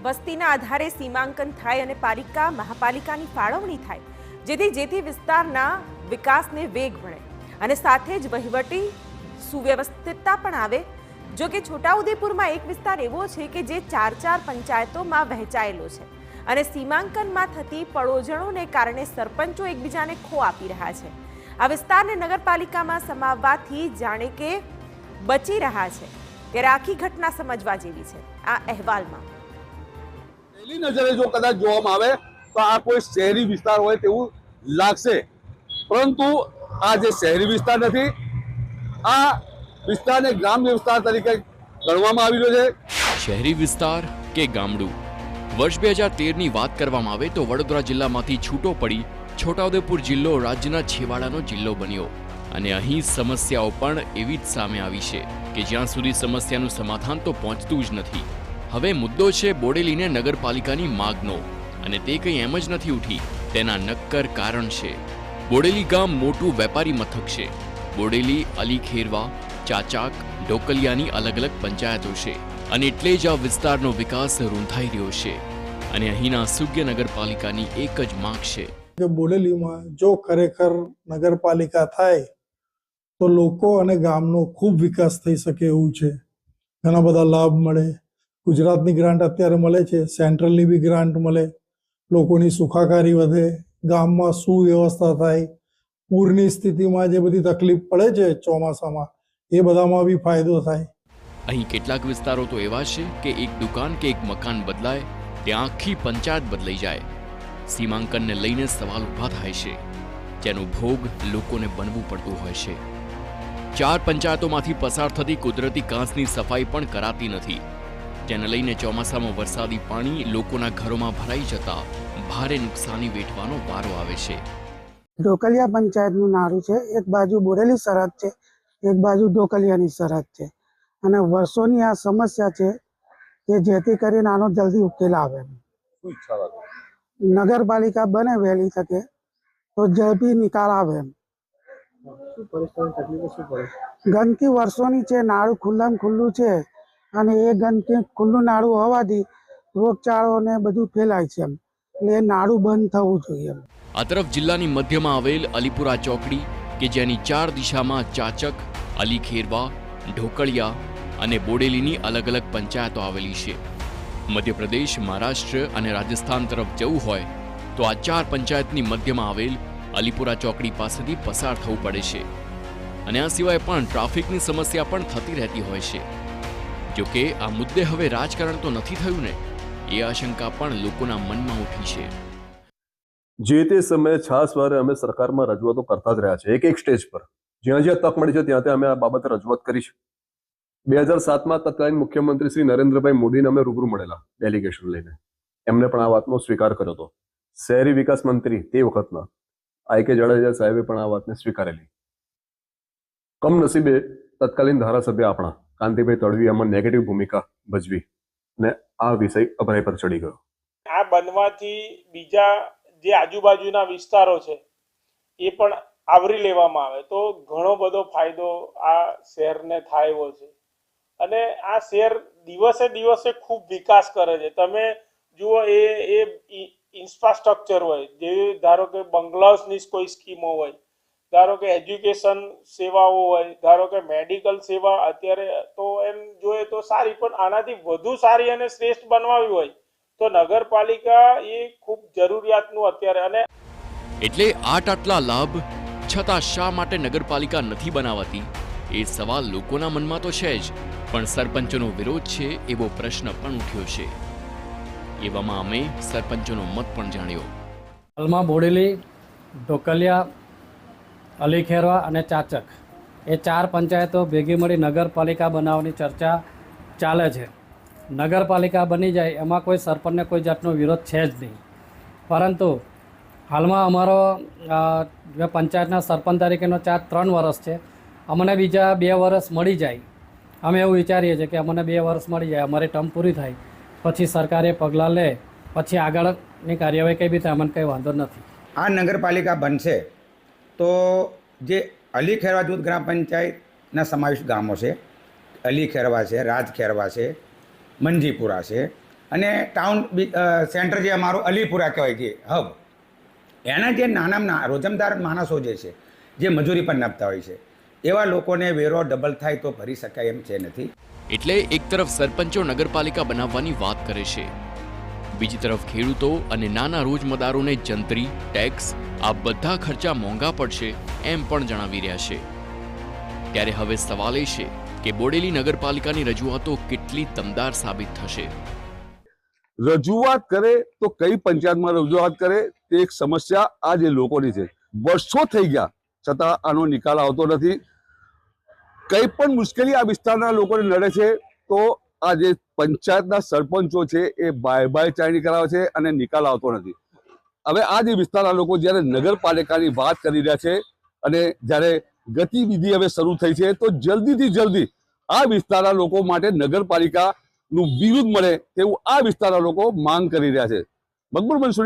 વસ્તીના આધારે સીમાંકન થાય અને પાલિકા મહાપાલિકાની ફાળવણી થાય, જેથી વિસ્તારના વિકાસને વેગ મળે અને સાથે જ વહીવટી સુવ્યવસ્થિતતા પણ આવે। જો કે છોટાઉદેપુરમાં એક વિસ્તાર એવો છે કે જે 4 પંચાયતોમાં વહેંચાયેલો છે અને સીમાંકનમાં થતી પડોજણોને કારણે સરપંચો એકબીજાને ખો આપી રહ્યા છે। આ વિસ્તારને નગરપાલિકામાં સમાવવાથી જાણે કે બચી રહ્યા છે, ત્યારે આખી ઘટના સમજવા જેવી છે। આ અહેવાલમાં પહેલી નજરે જો કદાચ જોવામાં આવે તો આ કોઈ શહેરી વિસ્તાર હોય તેવું લાગશે, પરંતુ આ જે શહેરી વિસ્તાર નથી, આ વિસ્તારને ગ્રામ્ય વિસ્તાર તરીકે ગણવામાં આવી રહ્યો છે। શહેરી વિસ્તાર કે ગામડું, વર્ષ 2013ની વાત કરવામાં આવે તો વડોદરા જિલ્લામાંથી છૂટો પડી છોટાઉદેપુર જિલ્લો રાજ્યના છેવાડાનો જિલ્લો બન્યો અને અહીં સમસ્યાઓ પણ એવી જ સામે આવી છે કે જ્યાં સુધી સમસ્યાનું સમાધાન તો પહોંચતું જ નથી। હવે મુદ્દો છે બોડેલીને નગરપાલિકાની માગનો, અને તે કંઈ એમ જ નથી ઉઠી, તેના નક્કર કારણ છે। બોડેલી ગામ મોટું વેપારી મથક છે। બોડેલી, અલીખેરવા, ચાચાક, ઢોકલિયાની અલગ અલગ પંચાયતો છે અને એટલે જ આ વિસ્તારનો વિકાસ રૂંધાઈ રહ્યો છે અને અહીંના સુગ્ય નગરપાલિકાની એક જ માંગ છે કે બોડેલીમાં જો ખરેખર નગરપાલિકા થાય તો લોકો અને ગામનો ખૂબ વિકાસ થઈ શકે એવું છે। ઘણા બધા લાભ મળે, ગુજરાતની ગ્રાન્ટ અત્યારે મળે છે, સેન્ટ્રલની બી ગ્રાન્ટ મળે, લોકોની સુખાકારી વધે, ગામમાં સુવ્યવસ્થા થાય, પૂરની સ્થિતિમાં જે બધી તકલીફ પડે છે ચોમાસામાં એ બધામાં બી ફાયદો થાય। અહીં કેટલાક વિસ્તારો તો એવા છે કે એક દુકાન કે એક મકાન બદલાય ત્યાં આખી પંચાયત બદલાઈ જાય। સીમાંકનને લઈને સવાલ ઊભા થાય છે, જેનો ભોગ લોકોને બનવું પડતું હોય છે। 4 પંચાયતોમાંથી પસાર થતી કુદરતી કાંસની સફાઈ પણ કરાતી નથી, જેને લઈને ચોમાસામાં વરસાદી પાણી લોકોના ઘરોમાં ભરાઈ જતા ભારે નુકસાની વેઠવાનો વારો આવે છે। ઢોકલિયા પંચાયતનું નારું છે, એક બાજુ બોડેલી સરહદ છે, એક બાજુ ઢોકલિયાની સરહદ છે અને વર્ષોની આ સમસ્યા છે કે જેથી કરીને આનો જલ્દી ઉકેલ આવે। નગરપાલિકા બને વહેલી તકે તો ઝડપી નિકાલ આવે। ગંદકી વર્ષોની છે, નાળું ખુલ્લામાં ખુલ્લું છે અને એ ગંદકી ખુલ્લું નાળું હોવાથી રોગચાળો ને બધું ફેલાય છે, એટલે એ નાળું બંધ થવું જોઈએ। આ તરફ જિલ્લાની મધ્યમાં આવેલ અલીપુરા ચોકડી કે જેની 4 દિશામાં ચાચક, અલીખેરવા, ઢોકળિયા અને બોડેલીની અલગ અલગ પંચાયતો આવેલી છે। મધ્યપ્રદેશ, મહારાષ્ટ્ર અને રાજસ્થાન તરફ જવું હોય તો આ 4 પંચાયતની મધ્યમાં આવેલ અલીપુરા ચોકડી પાસેથી પસાર થવું પડે છે અને આ સિવાય પણ ટ્રાફિકની સમસ્યા પણ થતી રહેતી હોય છે। જો કે આ મુદ્દે હવે રાજકારણ તો નથી થયું ને, એ આશંકા પણ લોકોના મનમાં ઉઠી છે। જે તે સમયે છાસવારે અમે સરકારમાં રજૂઆતો કરતા જ રહ્યા છે, એક સ્ટેજ પર જ્યાં જ્યાં તક મળી છે ત્યાં ત્યાં અમે આ બાબતે રજૂઆત કરી છે। 2007માં તત્કાલીન મુખ્યમંત્રી શ્રી નરેન્દ્રભાઈ મોદીને અમે રૂબરૂ મળેલા ડેલિગેશન લઈને, એમને પણ આ વાતનો સ્વીકાર કર્યો હતો। શહેરી વિકાસ મંત્રી તે વખતના I.K. જાડેજા સાહેબે પણ આ વાતને સ્વીકારેલી। કમનસીબે તત્કાલીન ધારાસભ્ય આપણા કાંતિભાઈ તડવી આમાં નેગેટિવ ભૂમિકા ભજવી અને આ વિષય અભરાઈ પર ચડી ગયો। આ બનવાથી બીજા જે આજુબાજુના વિસ્તારો છે એ પણ આવરી લેવામાં આવે તો ઘણો બધો ફાયદો આ શહેરને થાય એવો છે અને આ શહેર દિવસે દિવસે ખૂબ વિકાસ કરે છે। તમે જુઓ એ ઇન્ફ્રાસ્ટ્રક્ચર હોય, જે ધારો કે બંગલાઉસની કોઈ સ્કીમો હોય, ધારો કે એજ્યુકેશન સેવાઓ હોય, ધારો કે મેડિકલ સેવા અત્યારે તો એમ જોઈએ તો સારી, પણ આનાથી વધુ સારી અને શ્રેષ્ઠ બનાવવી હોય તો નગરપાલિકા એ ખૂબ જરૂરિયાતનું અત્યારે। અને એટલે આટલા લાભ છતાં શા માટે નગરપાલિકા નથી બનાવાતી એ સવાલ લોકોના મનમાં તો છે જ, પણ સરપંચોનો વિરોધ છે એવો પ્રશ્ન પણ ઉઠ્યો છે। એવામાં અમે સરપંચોનો મત પણ જાણ્યો। હાલમાં બોડેલી, ઢોકલિયા, અલીખેરવા અને ચાચક એ 4 પંચાયતો ભેગી મળી નગરપાલિકા બનાવવાની ચર્ચા ચાલે છે। નગરપાલિકા બની જાય એમાં કોઈ સરપંચને કોઈ જાતનો વિરોધ છે જ નહીં, પરંતુ હાલમાં અમારો પંચાયતના સરપંચ તરીકેનો ચાર્જ 3 વર્ષ છે। અમને બીજા 2 વર્ષ મળી જાય, અમે એવું વિચારીએ છીએ કે અમને 2 વર્ષ મળી જાય, અમારી ટર્મ પૂરી થાય પછી સરકારે પગલાં લે, પછી આગળની કાર્યવાહી કઈ બી થાય, અમને કંઈ વાંધો નથી। આ નગરપાલિકા બનશે તો જે અલીખેરવા જૂથ ગ્રામ પંચાયતના સમાવિષ્ટ ગામો છે, અલીખેરવા છે, રાજખેરવા છે, મંજીપુરા છે અને ટાઉન સેન્ટર જે અમારું અલીપુરા કહેવાય કે હબ, એના જે નાના રોજમદાર માણસો જે છે, જે મજૂરી પર નપતા હોય છે, એવા લોકોને વેરો ડબલ થાય તો ભરી શકાય એમ છે નથી. એટલે એક તરફ સરપંચો નગરપાલિકા બનાવવાની વાત કરે છે, બીજી તરફ ખેડૂતો અને નાના રોજમદારોને જંત્રી, ટેક્સ આ બધા ખર્ચા મોંઘા પડશે એમ પણ જણાવી રહ્યા છે. ત્યારે હવે સવાલ એ છે કે બોડેલી નગરપાલિકાની રજૂઆતો કેટલી દમદાર સાબિત થશે. રજૂઆત કરે તો કઈ પંચાયતમાં રજૂઆત કરે તે એક સમસ્યા આ જે લોકોની છે. વર્ષો થઈ ગયા છતાં આનો નિકાલ આવતો નથી. કઈ પણ મુશ્કેલી આ વિસ્તારના લોકોને નડે છે તો આ જે પંચાયતના સરપંચો છે એ બાય ચાયણી કરાવે છે અને નિકાલ આવતો નથી. હવે આ જે વિસ્તારના લોકો જ્યારે નગરપાલિકાની વાત કરી રહ્યા છે અને જ્યારે ગતિવિધિ હવે શરૂ થઈ છે તો જલ્દીથી જલ્દી આ વિસ્તારના લોકો માટે નગરપાલિકાનું બિરુદ મળે તેવું આ વિસ્તારના લોકો માંગ કરી રહ્યા છે. મકબૂલ મંસૂરી.